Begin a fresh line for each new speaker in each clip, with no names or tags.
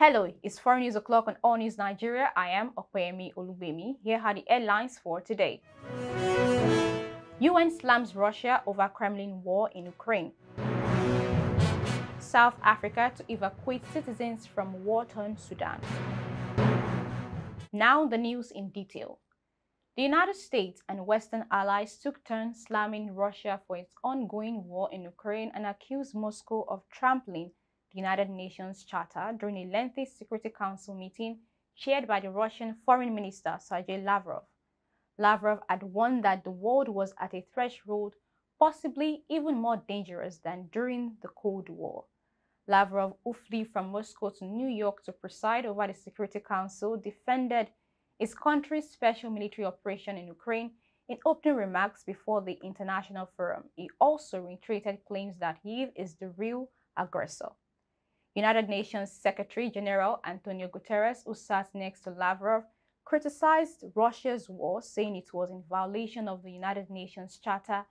Hello, it's 4 News O'Clock on All News Nigeria. I am Opeyemi Olubemi. Here are the headlines for today. UN slams Russia over Kremlin war in Ukraine. South Africa to evacuate citizens from war-torn Sudan. Now the news in detail. The United States and Western allies took turns slamming Russia for its ongoing war in Ukraine and accused Moscow of trampling the United Nations Charter during a lengthy Security Council meeting chaired by the Russian Foreign Minister Sergei Lavrov. Lavrov had warned that the world was at a threshold possibly even more dangerous than during the Cold War. Lavrov, who flew from Moscow to New York to preside over the Security Council, defended his country's special military operation in Ukraine in opening remarks before the international forum. He also reiterated claims that he is the real aggressor. United Nations Secretary General Antonio Guterres, who sat next to Lavrov, criticized Russia's war, saying it was in violation of the United Nations Charter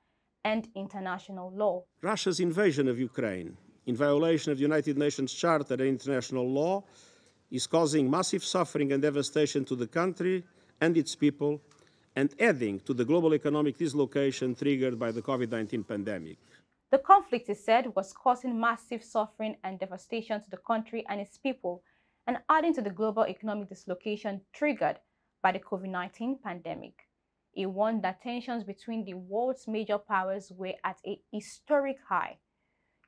and international law.
Russia's invasion of Ukraine, in violation of the United Nations Charter and international law, is causing massive suffering and devastation to the country and its people, and adding to the global economic dislocation triggered by the COVID-19 pandemic.
The conflict, he said, was causing massive suffering and devastation to the country and its people, and adding to the global economic dislocation triggered by the COVID-19 pandemic. He warned that tensions between the world's major powers were at a historic high.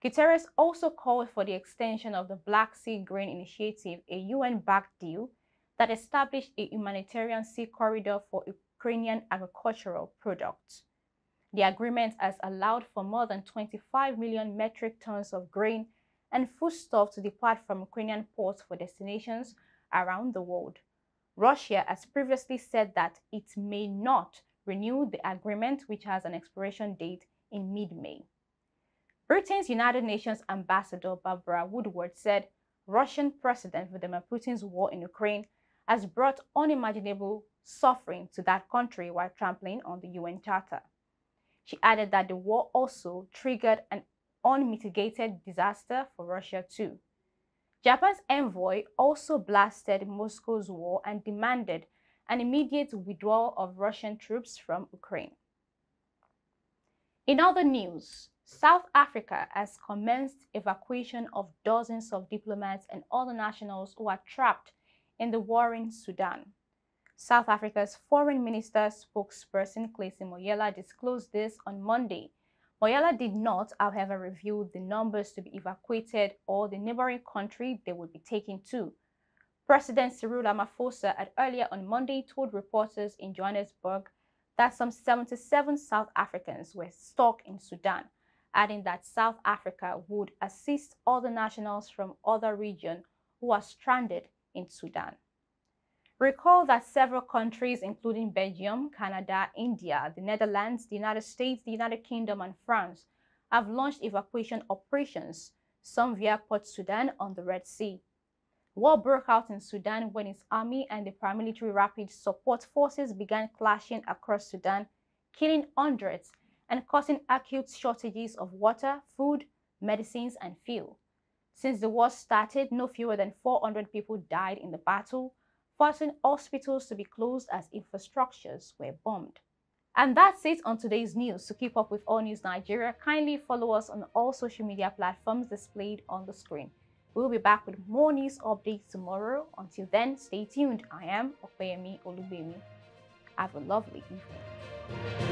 Guterres also called for the extension of the Black Sea Grain Initiative, a UN-backed deal that established a humanitarian sea corridor for Ukrainian agricultural products. The agreement has allowed for more than 25 million metric tons of grain and foodstuffs to depart from Ukrainian ports for destinations around the world. Russia has previously said that it may not renew the agreement, which has an expiration date in mid-May. Britain's United Nations Ambassador Barbara Woodward said Russian President Vladimir Putin's war in Ukraine has brought unimaginable suffering to that country while trampling on the UN Charter. She added that the war also triggered an unmitigated disaster for Russia too. Japan's envoy also blasted Moscow's war and demanded an immediate withdrawal of Russian troops from Ukraine. In other news, South Africa has commenced evacuation of dozens of diplomats and other nationals who are trapped in the warring Sudan. South Africa's Foreign Minister spokesperson Kwesi Moyela disclosed this on Monday. Moyela did not, however, reveal the numbers to be evacuated or the neighboring country they would be taken to. President Cyril Ramaphosa had earlier on Monday told reporters in Johannesburg that some 77 South Africans were stuck in Sudan, adding that South Africa would assist other nationals from other regions who are stranded in Sudan. Recall that several countries, including Belgium, Canada, India, the Netherlands, the United States, the United Kingdom, and France, have launched evacuation operations, some via Port Sudan on the Red Sea. War broke out in Sudan when its army and the paramilitary rapid support forces began clashing across Sudan, killing hundreds and causing acute shortages of water, food, medicines, and fuel. Since the war started, no fewer than 400 people died in the battle, forcing hospitals to be closed as infrastructures were bombed. And that's it on today's news. To keep up with All News Nigeria, kindly follow us on all social media platforms displayed on the screen. We'll be back with more news updates tomorrow. Until then, stay tuned. I am Opeyemi Olubemi. Have a lovely evening.